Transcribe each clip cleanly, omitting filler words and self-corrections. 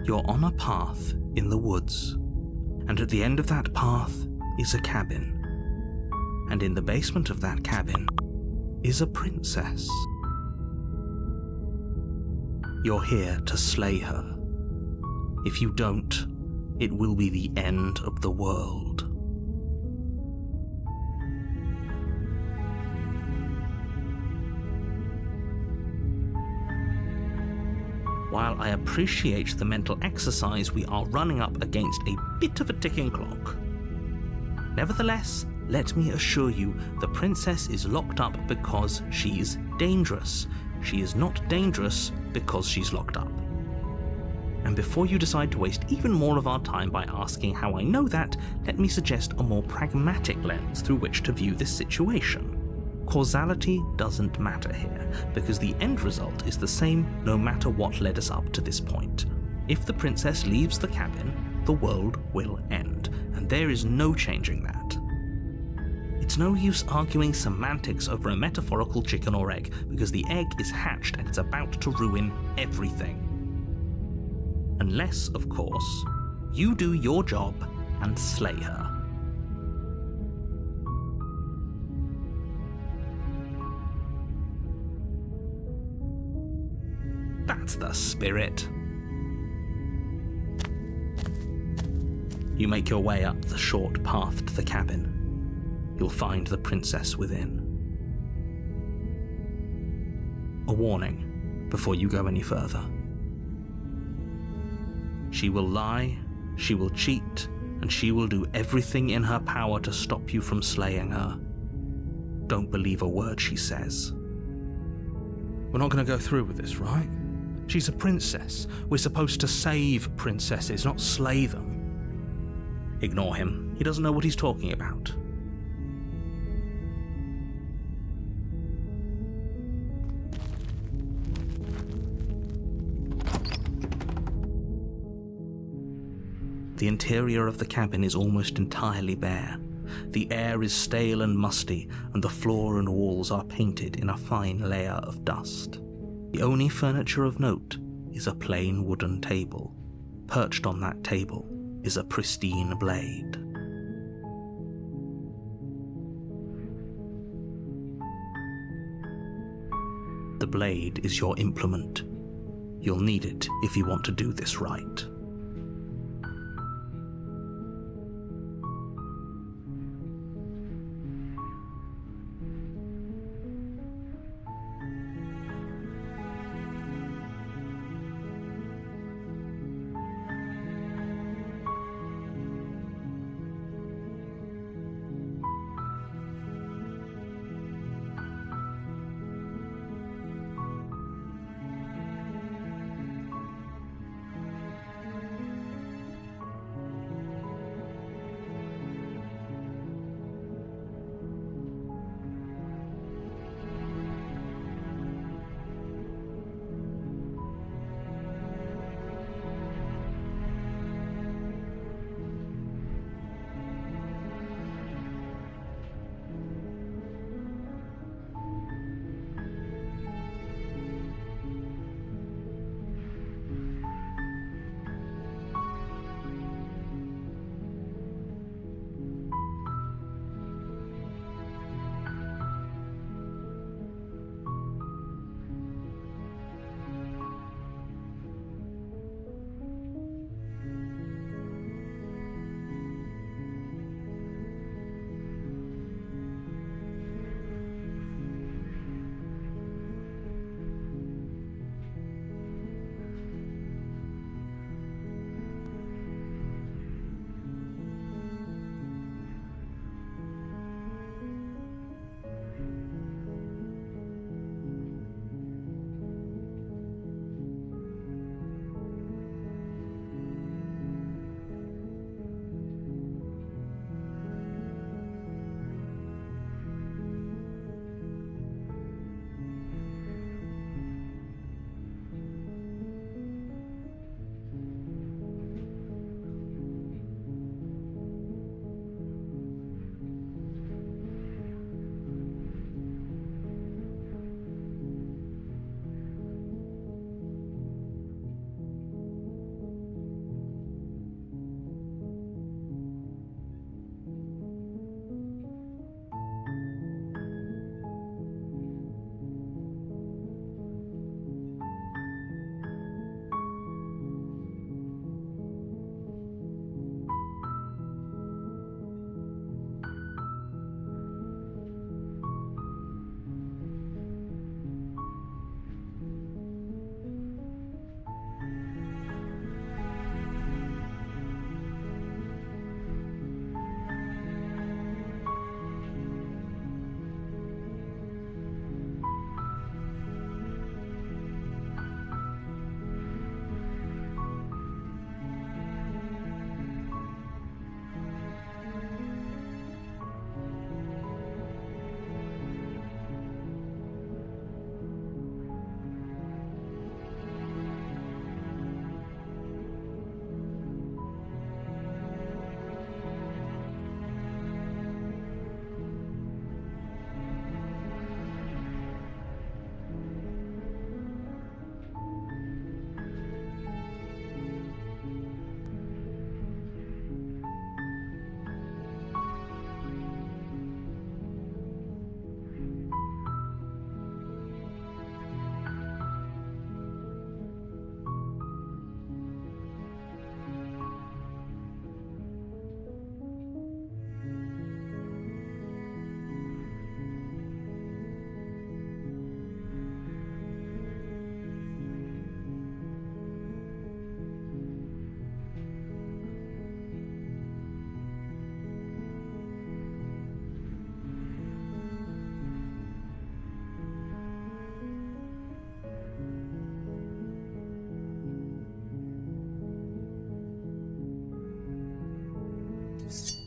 You're on a path in the woods, and at the end of that path is a cabin. And in the basement of that cabin is a princess. You're here to slay her. If you don't, it will be the end of the world. While I appreciate the mental exercise, we are running up against a bit of a ticking clock. Nevertheless, let me assure you, the princess is locked up because she's dangerous. She is not dangerous because she's locked up. And before you decide to waste even more of our time by asking how I know that, let me suggest a more pragmatic lens through which to view this situation. Causality doesn't matter here, because the end result is the same no matter what led us up to this point. If the princess leaves the cabin, the world will end, and there is no changing that. It's no use arguing semantics over a metaphorical chicken or egg, because the egg is hatched and it's about to ruin everything. Unless, of course, you do your job and slay her. That's the spirit. You make your way up the short path to the cabin. You'll find the princess within. A warning before you go any further. She will lie, she will cheat, and she will do everything in her power to stop you from slaying her. Don't believe a word she says. We're not going to go through with this, right? She's a princess. We're supposed to save princesses, not slay them. Ignore him. He doesn't know what he's talking about. The interior of the cabin is almost entirely bare. The air is stale and musty, and the floor and walls are painted in a fine layer of dust. The only furniture of note is a plain wooden table. Perched on that table is a pristine blade. The blade is your implement. You'll need it if you want to do this right.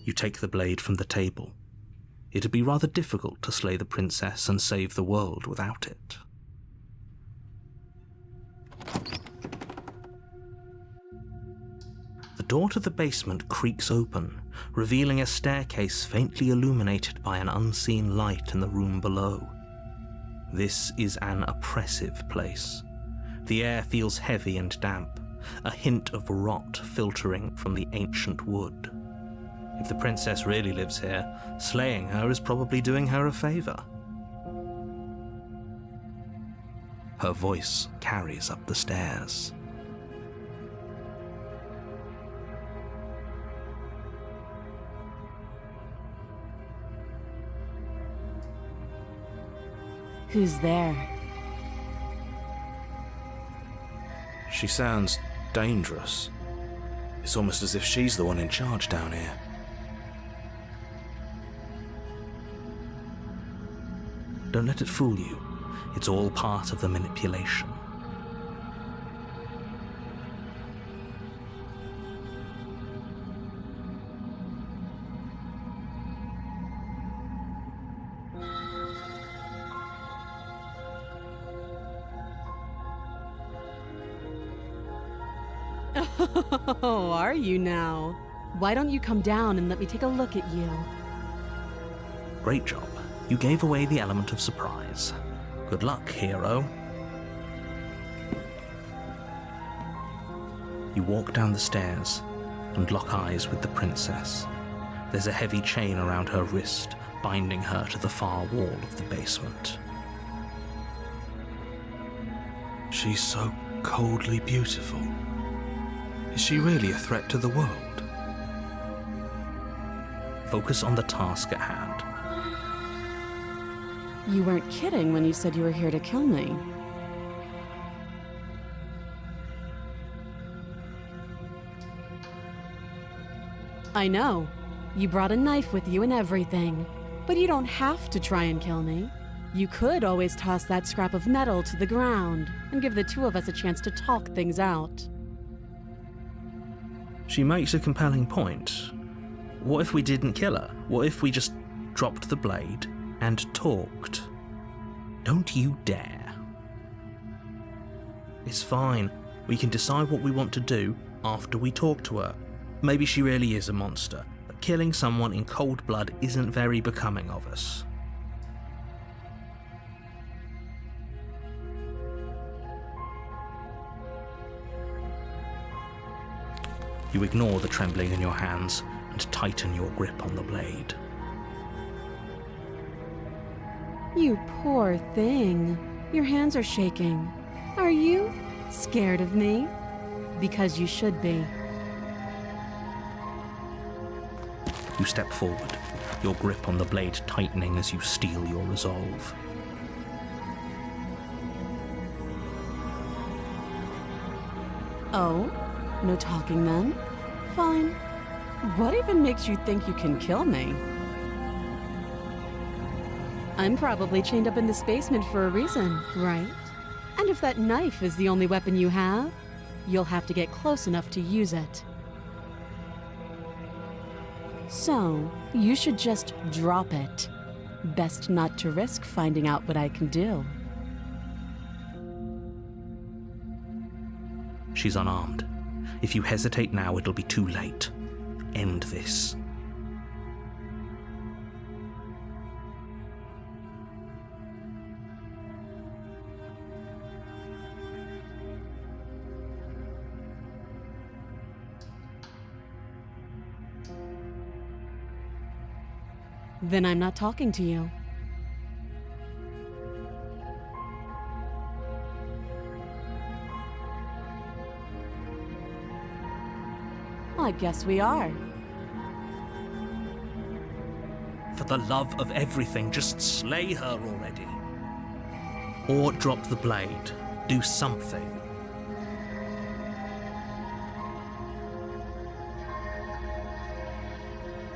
You take the blade from the table. It'd be rather difficult to slay the princess and save the world without it. The door to the basement creaks open, revealing a staircase faintly illuminated by an unseen light in the room below. This is an oppressive place. The air feels heavy and damp, a hint of rot filtering from the ancient wood. If the princess really lives here, slaying her is probably doing her a favor. Her voice carries up the stairs. Who's there? She sounds dangerous. It's almost as if she's the one in charge down here. Don't let it fool you. It's all part of the manipulation. Oh, are you now? Why don't you come down and let me take a look at you? Great job. You gave away the element of surprise. Good luck, hero. You walk down the stairs and lock eyes with the princess. There's a heavy chain around her wrist, binding her to the far wall of the basement. She's so coldly beautiful. Is she really a threat to the world? Focus on the task at hand. You weren't kidding when you said you were here to kill me. I know. You brought a knife with you and everything. But you don't have to try and kill me. You could always toss that scrap of metal to the ground and give the two of us a chance to talk things out. She makes a compelling point. What if we didn't kill her? What if we just dropped the blade and talked? Don't you dare. It's fine. We can decide what we want to do after we talk to her. Maybe she really is a monster, but killing someone in cold blood isn't very becoming of us. You ignore the trembling in your hands and tighten your grip on the blade. You poor thing. Your hands are shaking. Are you scared of me? Because you should be. You step forward, your grip on the blade tightening as you steel your resolve. Oh? No talking then? Fine. What even makes you think you can kill me? I'm probably chained up in this basement for a reason, right? And if that knife is the only weapon you have, you'll have to get close enough to use it. So, you should just drop it. Best not to risk finding out what I can do. She's unarmed. If you hesitate now, it'll be too late. End this. Then I'm not talking to you. I guess we are. For the love of everything, just slay her already. Or drop the blade. Do something.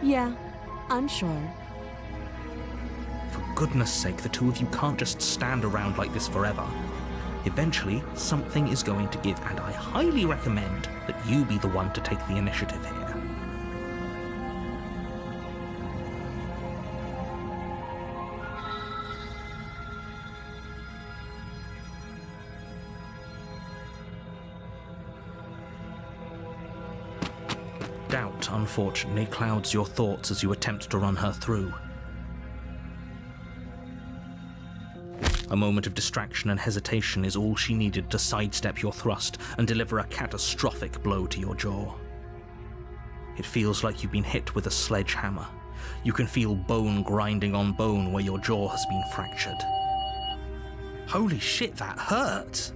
Yeah, I'm sure. For goodness sake, the two of you can't just stand around like this forever. Eventually, something is going to give, and I highly recommend that you be the one to take the initiative here. unfortunately, clouds your thoughts as you attempt to run her through. A moment of distraction and hesitation is all she needed to sidestep your thrust and deliver a catastrophic blow to your jaw. It feels like you've been hit with a sledgehammer. You can feel bone grinding on bone where your jaw has been fractured. Holy shit, that hurt!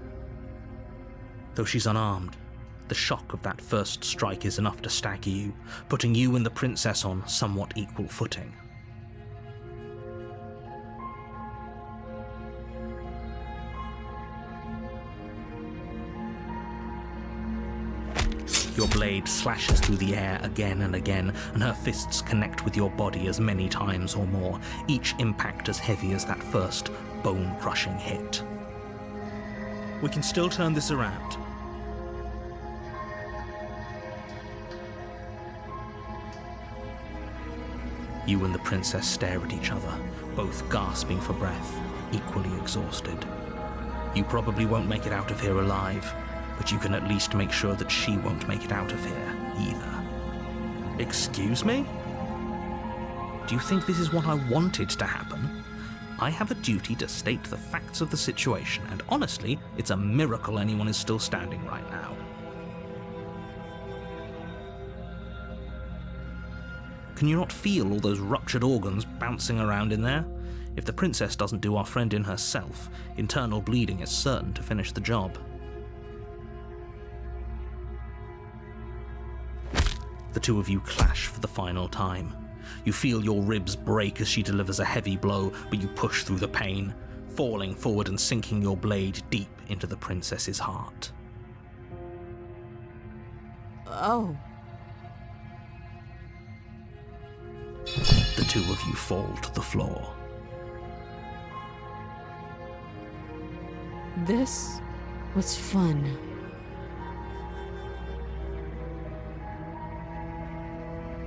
Though she's unarmed, the shock of that first strike is enough to stagger you, putting you and the princess on somewhat equal footing. Your blade slashes through the air again and again, and her fists connect with your body as many times or more, each impact as heavy as that first bone-crushing hit. We can still turn this around. You and the princess stare at each other, both gasping for breath, equally exhausted. You probably won't make it out of here alive, but you can at least make sure that she won't make it out of here, either. Excuse me? Do you think this is what I wanted to happen? I have a duty to state the facts of the situation, and honestly, it's a miracle anyone is still standing right now. Can you not feel all those ruptured organs bouncing around in there? If the princess doesn't do our friend in herself, internal bleeding is certain to finish the job. The two of you clash for the final time. You feel your ribs break as she delivers a heavy blow, but you push through the pain, falling forward and sinking your blade deep into the princess's heart. Oh. The two of you fall to the floor. This was fun.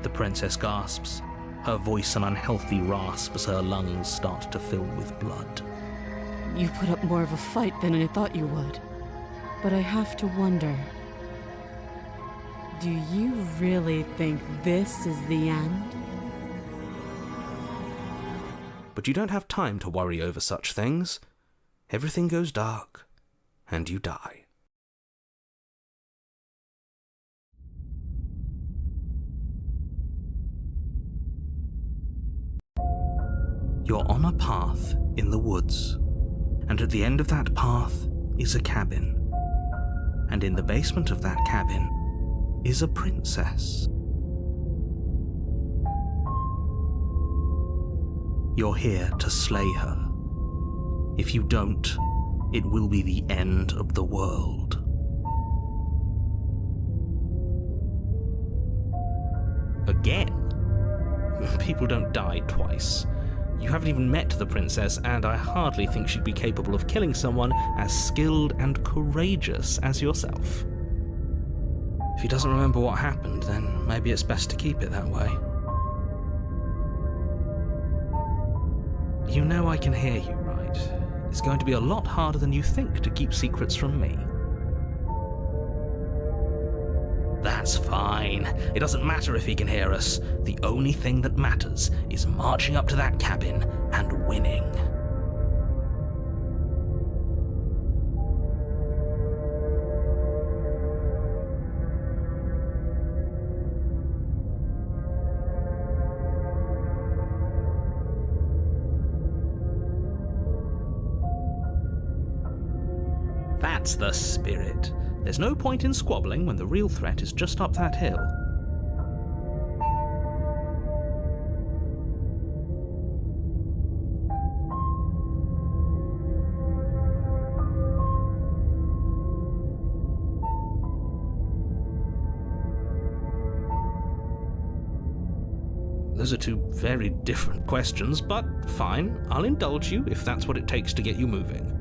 The princess gasps, her voice an unhealthy rasp as her lungs start to fill with blood. You put up more of a fight than I thought you would. But I have to wonder, do you really think this is the end? But you don't have time to worry over such things. Everything goes dark, and you die. You're on a path in the woods, and at the end of that path is a cabin. And in the basement of that cabin is a princess. You're here to slay her. If you don't, it will be the end of the world. Again? People don't die twice. You haven't even met the princess, and I hardly think she'd be capable of killing someone as skilled and courageous as yourself. If he doesn't remember what happened, then maybe it's best to keep it that way. You know I can hear you, right? It's going to be a lot harder than you think to keep secrets from me. That's fine. It doesn't matter if he can hear us. The only thing that matters is marching up to that cabin and winning. That's the spirit. There's no point in squabbling when the real threat is just up that hill. Those are two very different questions, but fine, I'll indulge you if that's what it takes to get you moving.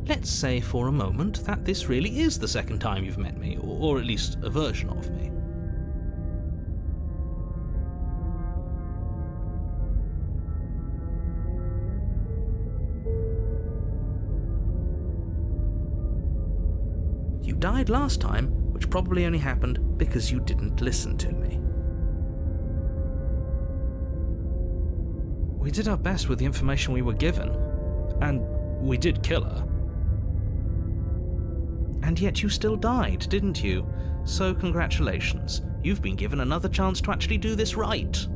Let's say for a moment that this really is the second time you've met me, or at least a version of me. You died last time, which probably only happened because you didn't listen to me. We did our best with the information we were given, and we did kill her. And yet you still died, didn't you? So congratulations, you've been given another chance to actually do this right.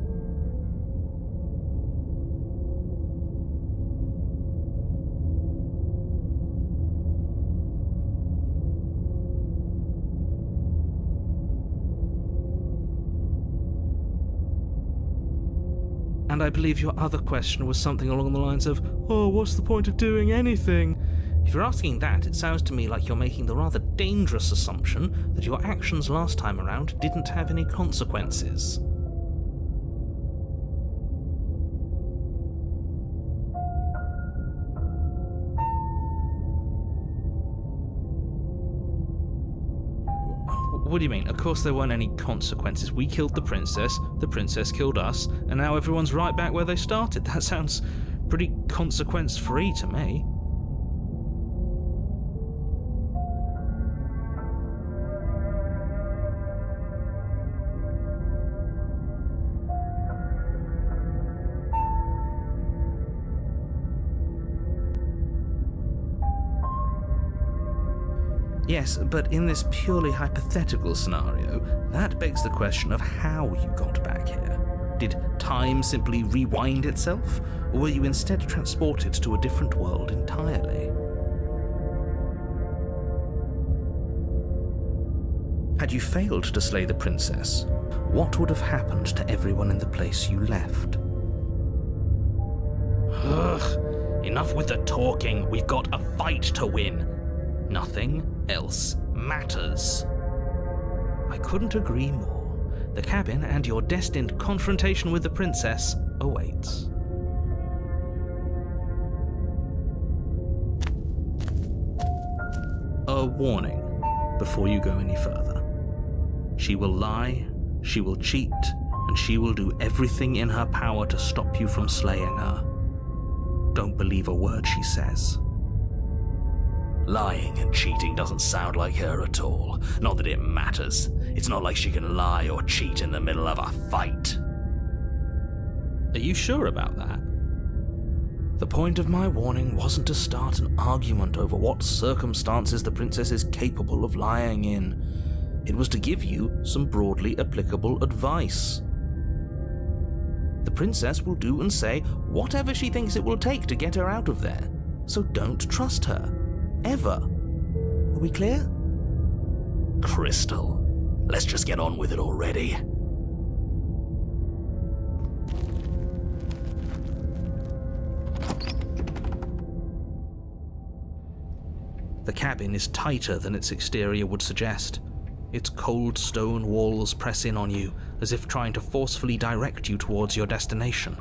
And I believe your other question was something along the lines of, oh, what's the point of doing anything? If you're asking that, it sounds to me like you're making the rather dangerous assumption that your actions last time around didn't have any consequences. What do you mean? Of course there weren't any consequences. We killed the princess killed us, and now everyone's right back where they started. That sounds pretty consequence-free to me. Yes, but in this purely hypothetical scenario, that begs the question of how you got back here. Did time simply rewind itself, or were you instead transported to a different world entirely? Had you failed to slay the princess, what would have happened to everyone in the place you left? Ugh, enough with the talking. We've got a fight to win. Nothing else matters. I couldn't agree more. The cabin and your destined confrontation with the princess awaits. A warning before you go any further. She will lie, she will cheat, and she will do everything in her power to stop you from slaying her. Don't believe a word she says. Lying and cheating doesn't sound like her at all. Not that it matters. It's not like she can lie or cheat in the middle of a fight. Are you sure about that? The point of my warning wasn't to start an argument over what circumstances the princess is capable of lying in. It was to give you some broadly applicable advice. The princess will do and say whatever she thinks it will take to get her out of there, so don't trust her. Ever. Are we clear? Crystal, let's just get on with it already. The cabin is tighter than its exterior would suggest. Its cold stone walls press in on you, as if trying to forcefully direct you towards your destination.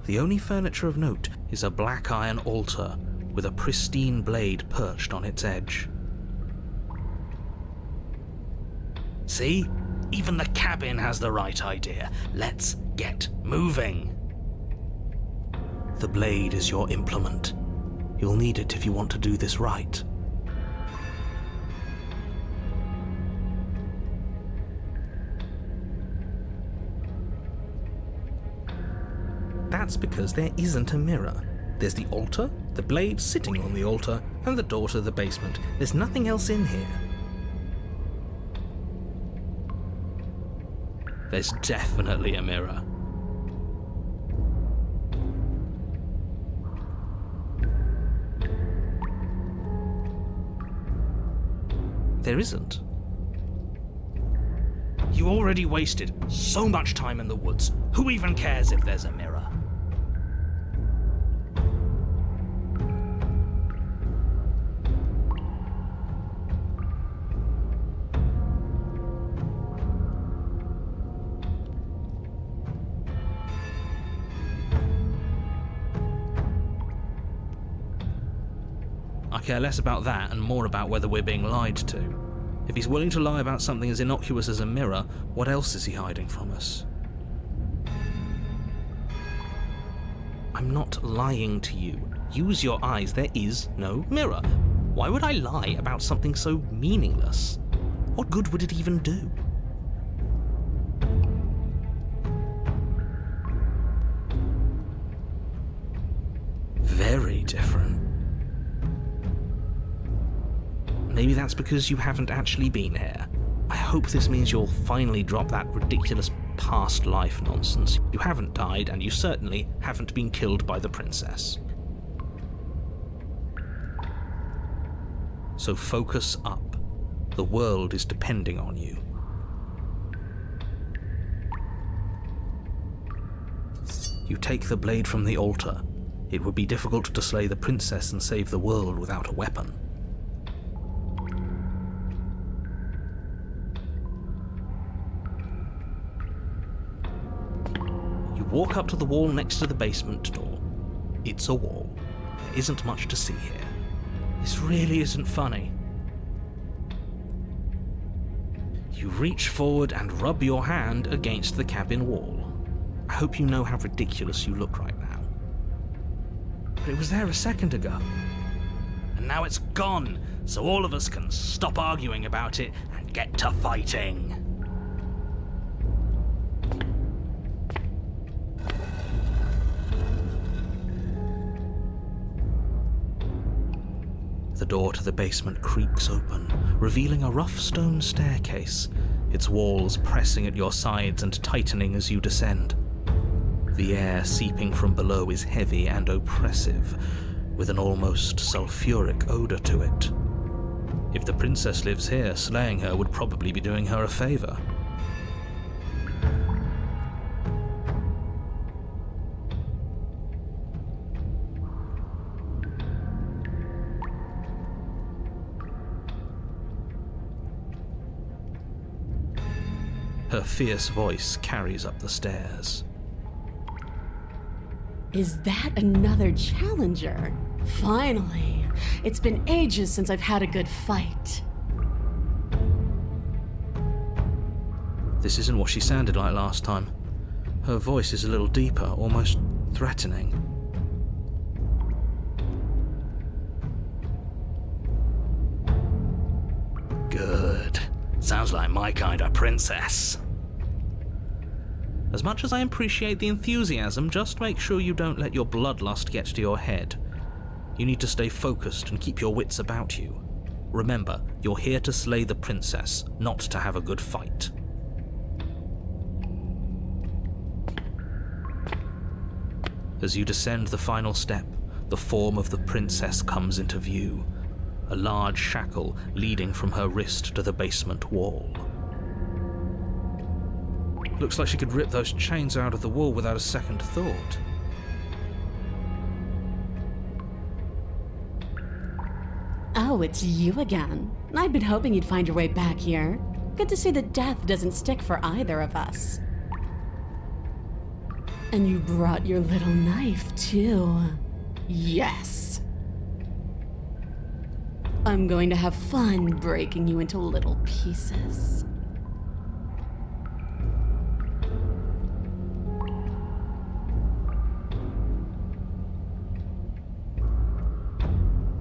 The only furniture of note is a black iron altar with a pristine blade perched on its edge. See? Even the cabin has the right idea. Let's get moving. The blade is your implement. You'll need it if you want to do this right. That's because there isn't a mirror. There's the altar, the blade sitting on the altar, and the door to the basement. There's nothing else in here. There's definitely a mirror. There isn't. You already wasted so much time in the woods. Who even cares if there's a mirror? I care less about that and more about whether we're being lied to. If he's willing to lie about something as innocuous as a mirror, what else is he hiding from us? I'm not lying to you. Use your eyes. There is no mirror. Why would I lie about something so meaningless? What good would it even do? Very different. Maybe that's because you haven't actually been here. I hope this means you'll finally drop that ridiculous past life nonsense. You haven't died, and you certainly haven't been killed by the princess. So focus up. The world is depending on you. You take the blade from the altar. It would be difficult to slay the princess and save the world without a weapon. You walk up to the wall next to the basement door. It's a wall. There isn't much to see here. This really isn't funny. You reach forward and rub your hand against the cabin wall. I hope you know how ridiculous you look right now. But it was there a second ago. And now it's gone, so all of us can stop arguing about it and get to fighting. The door to the basement creaks open, revealing a rough stone staircase, its walls pressing at your sides and tightening as you descend. The air seeping from below is heavy and oppressive, with an almost sulfuric odor to it. If the princess lives here, slaying her would probably be doing her a favor. Her fierce voice carries up the stairs. Is that another challenger? Finally! It's been ages since I've had a good fight. This isn't what she sounded like last time. Her voice is a little deeper, almost threatening. Good. Sounds like my kind of princess. As much as I appreciate the enthusiasm, just make sure you don't let your bloodlust get to your head. You need to stay focused and keep your wits about you. Remember, you're here to slay the princess, not to have a good fight. As you descend the final step, the form of the princess comes into view, a large shackle leading from her wrist to the basement wall. Looks like she could rip those chains out of the wall without a second thought. Oh, it's you again. I'd been hoping you'd find your way back here. Good to see that death doesn't stick for either of us. And you brought your little knife, too. Yes! I'm going to have fun breaking you into little pieces.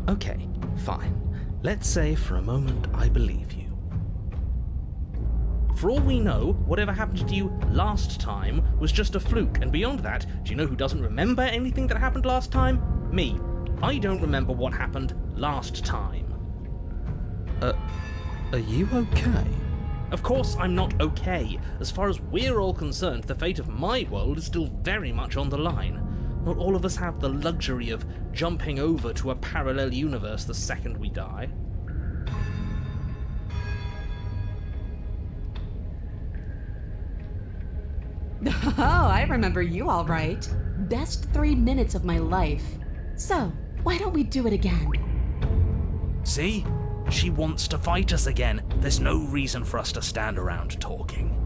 Okay, fine. Let's say for a moment I believe you. For all we know, whatever happened to you last time was just a fluke, and beyond that, do you know who doesn't remember anything that happened last time? Me. I don't remember what happened last time. Are you okay? Of course I'm not okay. As far as we're all concerned, the fate of my world is still very much on the line. Not all of us have the luxury of jumping over to a parallel universe the second we die. Oh, I remember you all right. Best 3 minutes of my life. So, why don't we do it again? See? She wants to fight us again. There's no reason for us to stand around talking.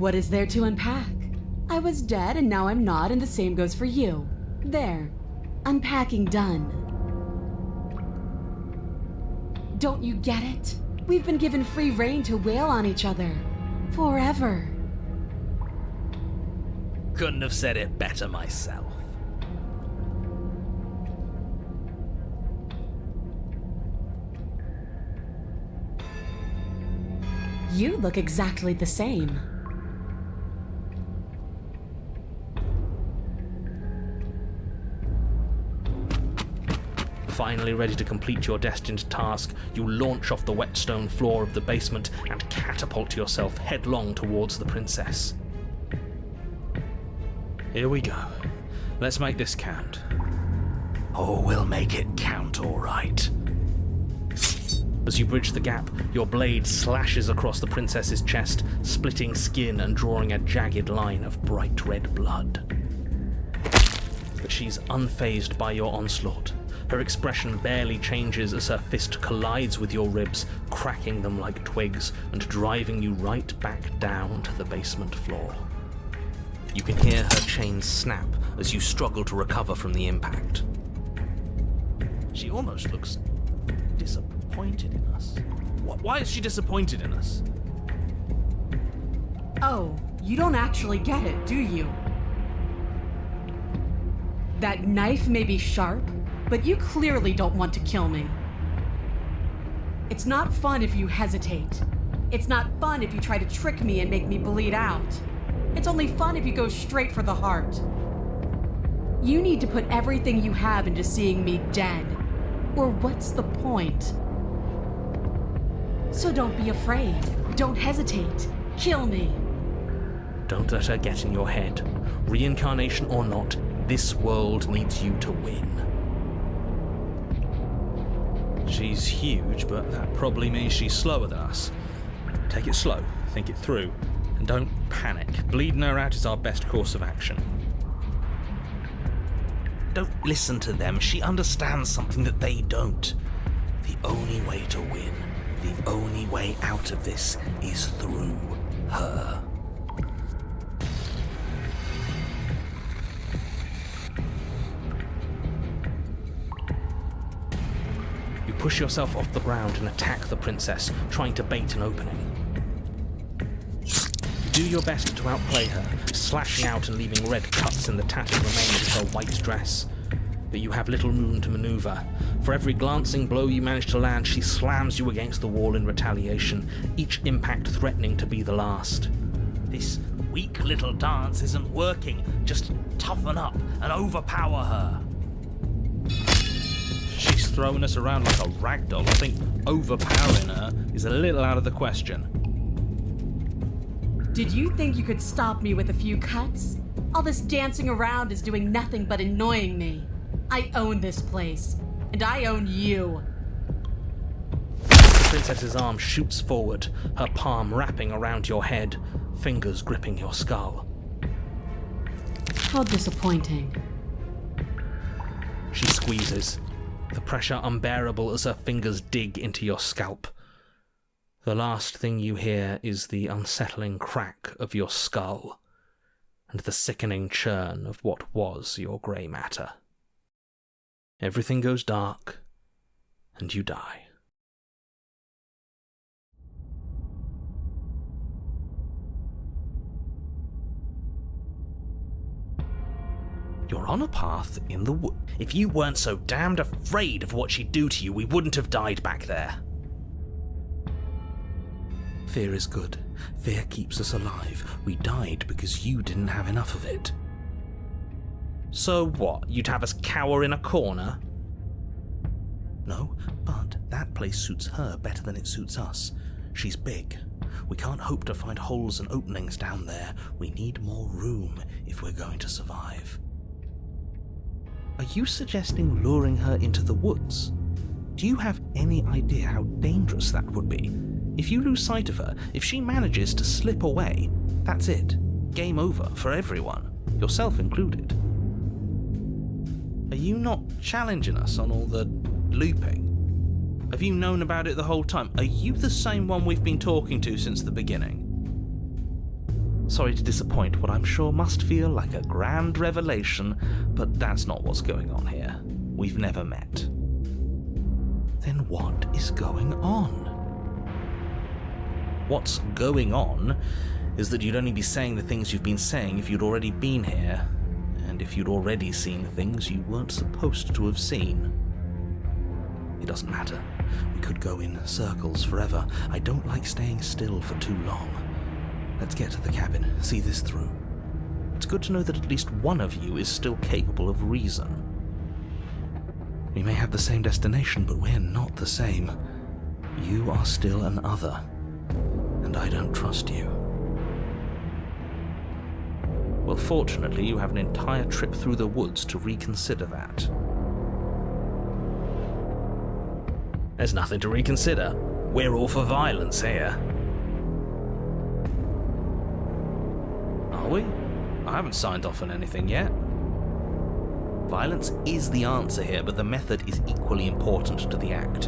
What is there to unpack? I was dead and now I'm not, and the same goes for you. There. Unpacking done. Don't you get it? We've been given free rein to wail on each other. Forever. Couldn't have said it better myself. You look exactly the same. Finally ready to complete your destined task, you launch off the wet stone floor of the basement and catapult yourself headlong towards the princess. Here we go. Let's make this count. Oh, we'll make it count, all right. As you bridge the gap, your blade slashes across the princess's chest, splitting skin and drawing a jagged line of bright red blood. But she's unfazed by your onslaught. Her expression barely changes as her fist collides with your ribs, cracking them like twigs and driving you right back down to the basement floor. You can hear her chains snap as you struggle to recover from the impact. She almost looks disappointed in us. Why is she disappointed in us? Oh, you don't actually get it, do you? That knife may be sharp, but you clearly don't want to kill me. It's not fun if you hesitate. It's not fun if you try to trick me and make me bleed out. It's only fun if you go straight for the heart. You need to put everything you have into seeing me dead. Or what's the point? So don't be afraid. Don't hesitate. Kill me. Don't let her get in your head. Reincarnation or not, this world needs you to win. She's huge, but that probably means she's slower than us. Take it slow, think it through, and don't panic. Bleeding her out is our best course of action. Don't listen to them. She understands something that they don't. The only way to win, the only way out of this is through her. You push yourself off the ground and attack the princess, trying to bait an opening. You do your best to outplay her, slashing out and leaving red cuts in the tattered remains of her white dress. But you have little room to maneuver. For every glancing blow you manage to land, she slams you against the wall in retaliation, each impact threatening to be the last. This weak little dance isn't working. Just toughen up and overpower her. She's throwing us around like a ragdoll. I think overpowering her is a little out of the question. Did you think you could stop me with a few cuts? All this dancing around is doing nothing but annoying me. I own this place, and I own you. The princess's arm shoots forward, her palm wrapping around your head, fingers gripping your skull. How disappointing. She squeezes, the pressure unbearable as her fingers dig into your scalp. The last thing you hear is the unsettling crack of your skull and the sickening churn of what was your grey matter. Everything goes dark, and you die. You're on a path in the wood. If you weren't so damned afraid of what she'd do to you, we wouldn't have died back there. Fear is good. Fear keeps us alive. We died because you didn't have enough of it. So what? You'd have us cower in a corner? No, but that place suits her better than it suits us. She's big. We can't hope to find holes and openings down there. We need more room if we're going to survive. Are you suggesting luring her into the woods? Do you have any idea how dangerous that would be? If you lose sight of her, if she manages to slip away, that's it. Game over for everyone, yourself included. Are you not challenging us on all the looping? Have you known about it the whole time? Are you the same one we've been talking to since the beginning? Sorry to disappoint what I'm sure must feel like a grand revelation, but that's not what's going on here. We've never met. Then what is going on? What's going on is that you'd only be saying the things you've been saying if you'd already been here, and if you'd already seen things you weren't supposed to have seen. It doesn't matter. We could go in circles forever. I don't like staying still for too long. Let's get to the cabin, see this through. It's good to know that at least one of you is still capable of reason. We may have the same destination, but we're not the same. You are still an other, and I don't trust you. Well, fortunately, you have an entire trip through the woods to reconsider that. There's nothing to reconsider. We're all for violence here. Are we? I haven't signed off on anything yet. Violence is the answer here, but the method is equally important to the act.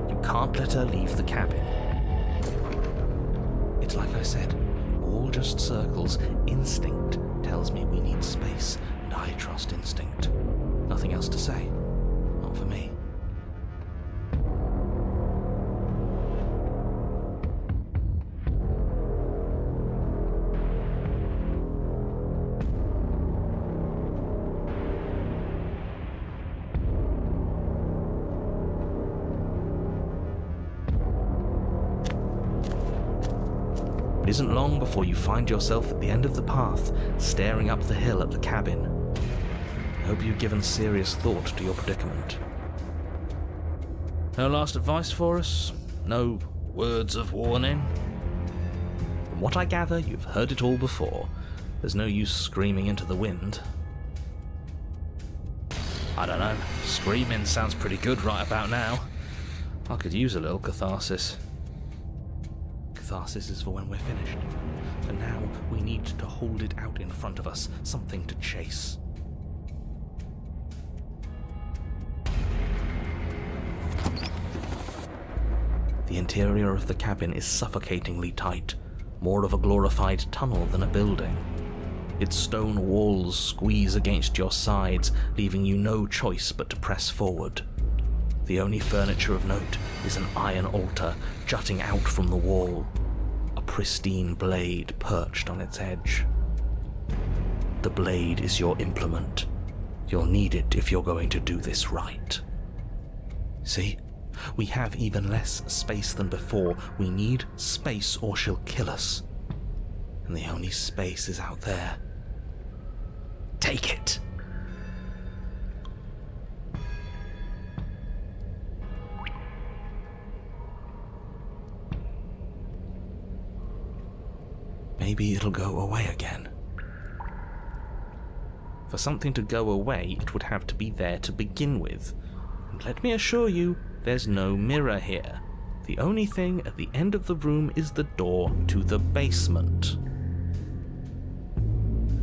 You can't let her leave the cabin. It's like I said, all just circles. Instinct tells me we need space, and I trust instinct. Nothing else to say. Not for me. It isn't long before you find yourself at the end of the path, staring up the hill at the cabin. I hope you've given serious thought to your predicament. No last advice for us? No words of warning? From what I gather, you've heard it all before. There's no use screaming into the wind. I don't know, screaming sounds pretty good right about now. I could use a little catharsis. Catharsis is for when we're finished. For now, we need to hold it out in front of us, something to chase. The interior of the cabin is suffocatingly tight, more of a glorified tunnel than a building. Its stone walls squeeze against your sides, leaving you no choice but to press forward. The only furniture of note is an iron altar jutting out from the wall, a pristine blade perched on its edge. The blade is your implement. You'll need it if you're going to do this right. See? We have even less space than before. We need space or she'll kill us. And the only space is out there. Take it! Maybe it'll go away again. For something to go away, it would have to be there to begin with. And let me assure you, there's no mirror here. The only thing at the end of the room is the door to the basement.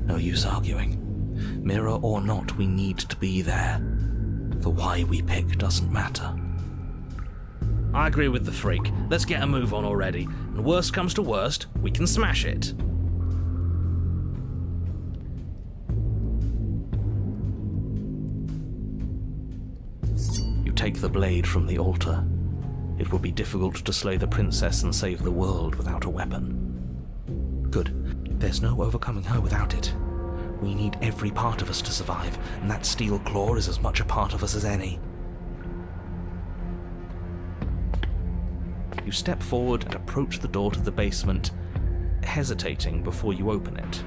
No use arguing. Mirror or not, we need to be there. The why we pick doesn't matter. I agree with the freak. Let's get a move on already. And worst comes to worst, we can smash it. You take the blade from the altar. It would be difficult to slay the princess and save the world without a weapon. Good. There's no overcoming her without it. We need every part of us to survive, and that steel claw is as much a part of us as any. You step forward and approach the door to the basement, hesitating before you open it,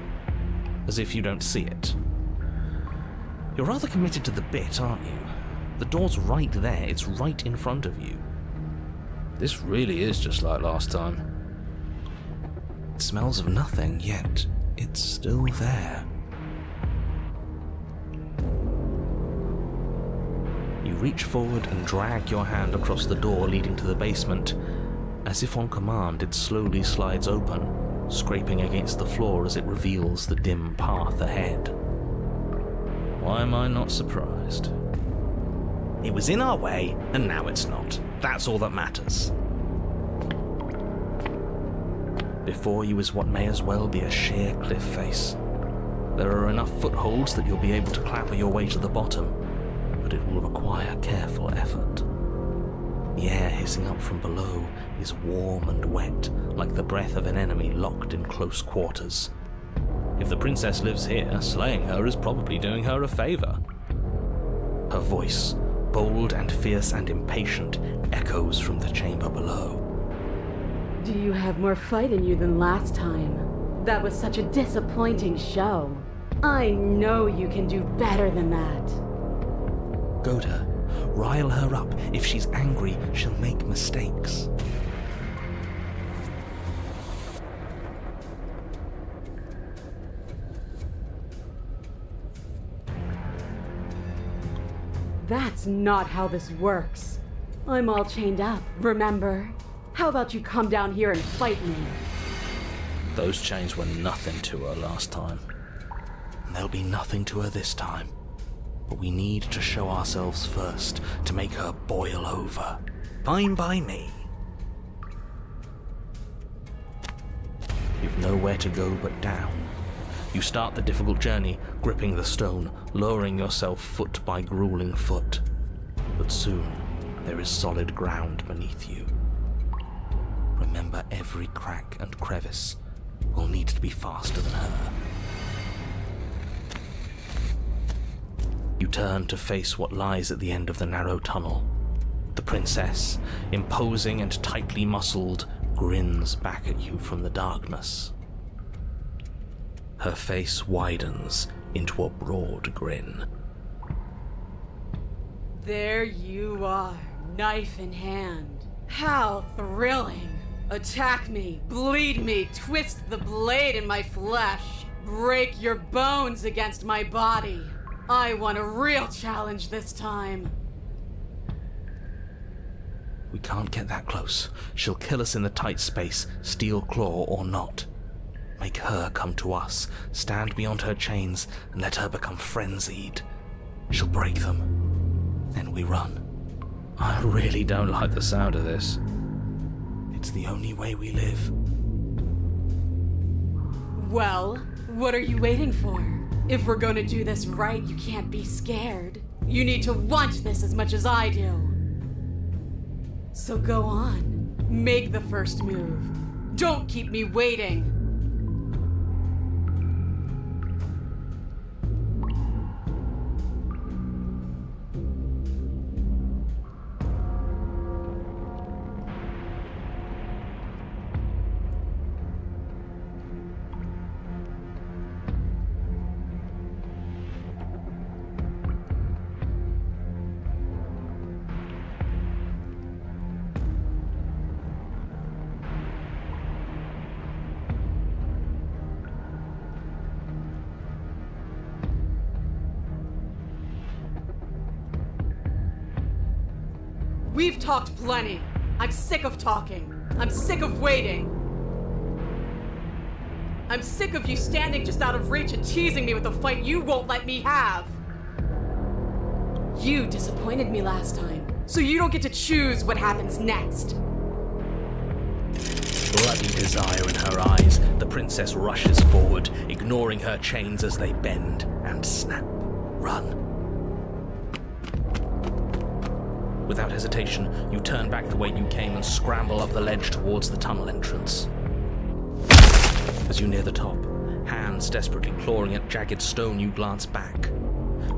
as if you don't see it. You're rather committed to the bit, aren't you? The door's right there, it's right in front of you. This really is just like last time. It smells of nothing, yet it's still there. You reach forward and drag your hand across the door leading to the basement. As if on command, it slowly slides open, scraping against the floor as it reveals the dim path ahead. Why am I not surprised? It was in our way, and now it's not. That's all that matters. Before you is what may as well be a sheer cliff face. There are enough footholds that you'll be able to clamber your way to the bottom, but it will require careful effort. The air hissing up from below is warm and wet, like the breath of an enemy locked in close quarters. If the princess lives here, slaying her is probably doing her a favor. Her voice, bold and fierce and impatient, echoes from the chamber below. Do you have more fight in you than last time? That was such a disappointing show. I know you can do better than that. Goda, rile her up. If she's angry, she'll make mistakes. That's not how this works. I'm all chained up, remember? How about you come down here and fight me? Those chains were nothing to her last time. And they'll be nothing to her this time. But we need to show ourselves first to make her boil over. Fine by me. You've nowhere to go but down. You start the difficult journey, gripping the stone, lowering yourself foot by grueling foot. But soon, there is solid ground beneath you. Remember, every crack and crevice will need to be faster than her. You turn to face what lies at the end of the narrow tunnel. The princess, imposing and tightly muscled, grins back at you from the darkness. Her face widens into a broad grin. There you are, knife in hand. How thrilling! Attack me, bleed me, twist the blade in my flesh, break your bones against my body. I want a real challenge this time. We can't get that close. She'll kill us in the tight space, steel claw or not. Make her come to us, stand beyond her chains, and let her become frenzied. She'll break them. Then we run. I really don't like the sound of this. It's the only way we live. Well, what are you waiting for? If we're gonna do this right, you can't be scared. You need to want this as much as I do. So go on. Make the first move. Don't keep me waiting. We've talked plenty. I'm sick of talking. I'm sick of waiting. I'm sick of you standing just out of reach and teasing me with a fight you won't let me have. You disappointed me last time, so you don't get to choose what happens next. Bloody desire in her eyes, the princess rushes forward, ignoring her chains as they bend and snap. Run. Without hesitation, you turn back the way you came and scramble up the ledge towards the tunnel entrance. As you near the top, hands desperately clawing at jagged stone, you glance back.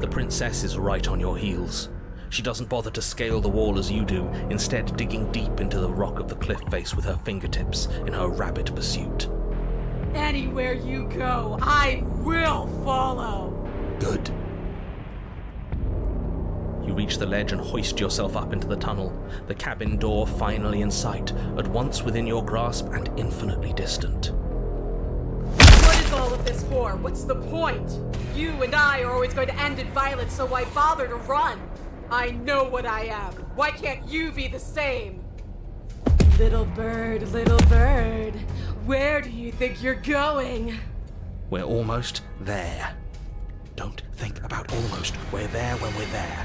The princess is right on your heels. She doesn't bother to scale the wall as you do, instead digging deep into the rock of the cliff face with her fingertips in her rapid pursuit. Anywhere you go, I will follow. Good. You reach the ledge and hoist yourself up into the tunnel, the cabin door finally in sight, at once within your grasp and infinitely distant. What is all of this for? What's the point? You and I are always going to end in violence, so why bother to run? I know what I am. Why can't you be the same? Little bird, where do you think you're going? We're almost there. Don't think about almost. We're there when we're there.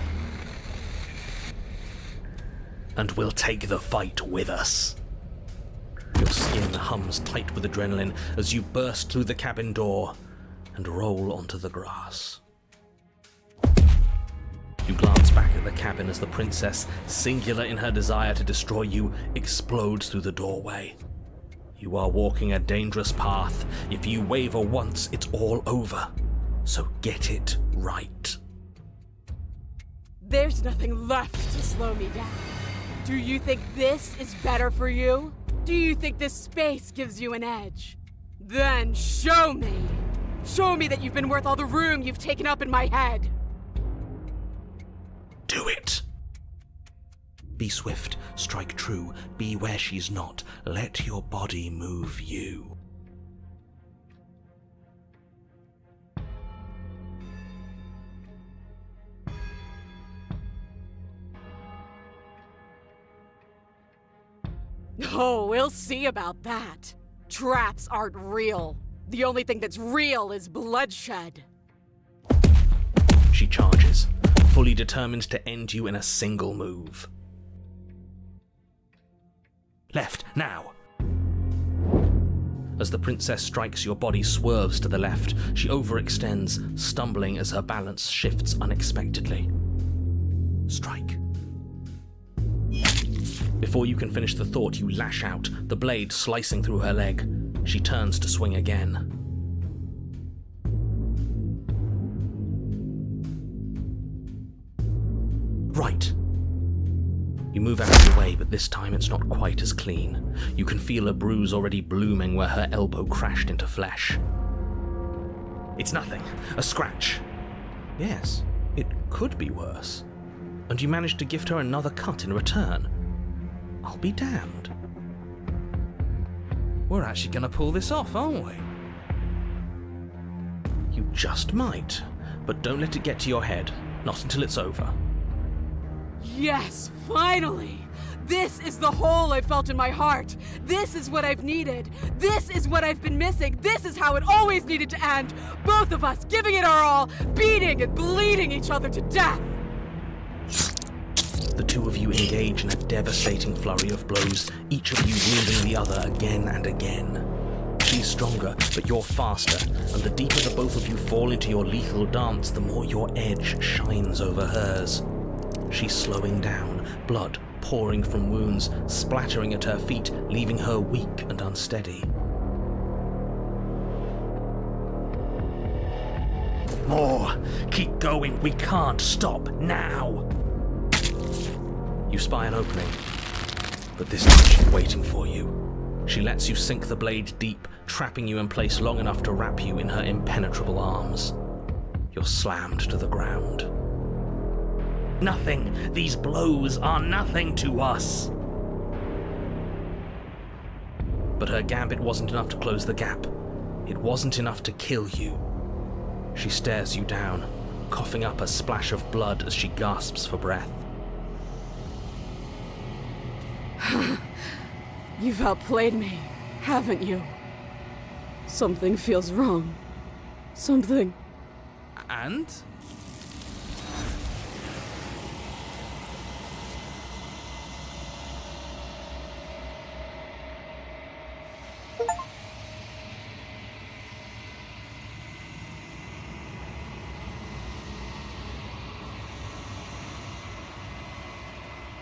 And we'll take the fight with us. Your skin hums tight with adrenaline as you burst through the cabin door and roll onto the grass. You glance back at the cabin as the princess, singular in her desire to destroy you, explodes through the doorway. You are walking a dangerous path. If you waver once, it's all over. So get it right. There's nothing left to slow me down. Do you think this is better for you? Do you think this space gives you an edge? Then show me! Show me that you've been worth all the room you've taken up in my head! Do it! Be swift, strike true, be where she's not. Let your body move you. Oh, we'll see about that. Traps aren't real. The only thing that's real is bloodshed. She charges, fully determined to end you in a single move. Left, now! As the princess strikes, your body swerves to the left. She overextends, stumbling as her balance shifts unexpectedly. Strike. Before you can finish the thought, you lash out, the blade slicing through her leg. She turns to swing again. Right. You move out of the way, but this time it's not quite as clean. You can feel a bruise already blooming where her elbow crashed into flesh. It's nothing. A scratch. Yes, it could be worse. And you manage to gift her another cut in return. I'll be damned. We're actually going to pull this off, aren't we? You just might, but don't let it get to your head. Not until it's over. Yes, finally! This is the hole I've felt in my heart. This is what I've needed. This is what I've been missing. This is how it always needed to end. Both of us giving it our all, beating and bleeding each other to death. The two of you engage in a devastating flurry of blows, each of you wounding the other again and again. She's stronger, but you're faster, and the deeper the both of you fall into your lethal dance, the more your edge shines over hers. She's slowing down, blood pouring from wounds, splattering at her feet, leaving her weak and unsteady. More! Keep going! We can't stop now! You spy an opening, but this time she's waiting for you. She lets you sink the blade deep, trapping you in place long enough to wrap you in her impenetrable arms. You're slammed to the ground. Nothing! These blows are nothing to us! But her gambit wasn't enough to close the gap. It wasn't enough to kill you. She stares you down, coughing up a splash of blood as she gasps for breath. You've outplayed me, haven't you? Something feels wrong. Something... And?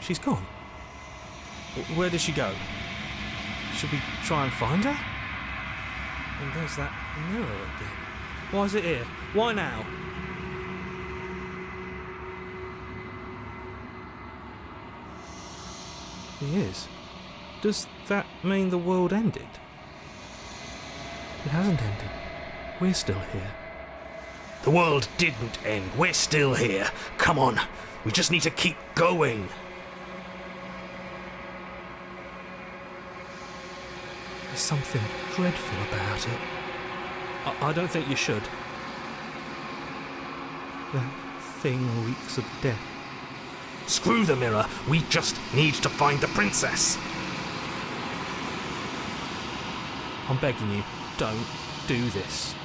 She's gone. Where did she go? Should we try and find her? And there's that mirror again. Why is it here? Why now? He is. Does that mean the world ended? It hasn't ended. We're still here. The world didn't end. We're still here. Come on. We just need to keep going. There's something dreadful about it. I don't think you should. That thing reeks of death. Screw the mirror. We just need to find the princess. I'm begging you, don't do this.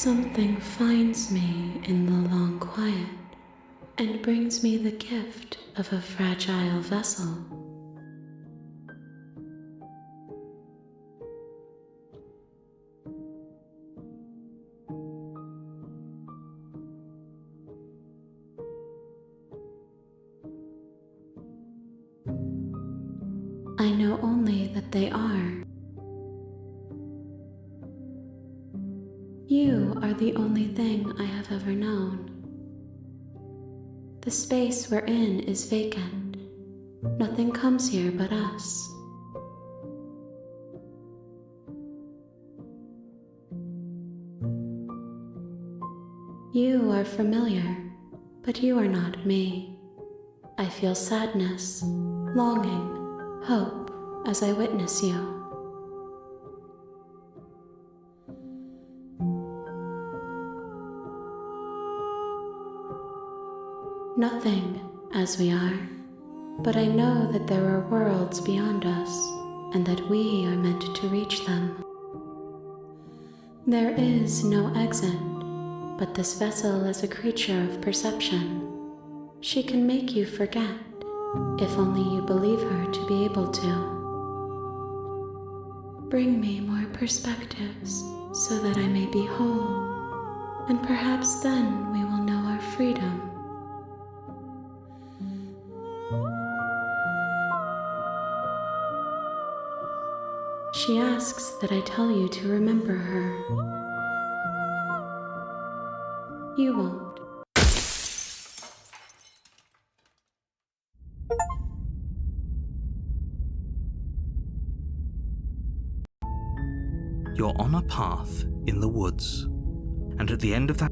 Something finds me in the long quiet and brings me the gift of a fragile vessel. I know only that they are. You are the only thing I have ever known. The space we're in is vacant. Nothing comes here but us. You are familiar, but you are not me. I feel sadness, longing, hope as I witness you. Nothing as we are, but I know that there are worlds beyond us and that we are meant to reach them. There is no exit, but this vessel is a creature of perception. She can make you forget, if only you believe her to be able to. Bring me more perspectives so that I may be whole, and perhaps then we will know our freedom. She asks that I tell you to remember her. You won't. You're on a path in the woods, and at the end of that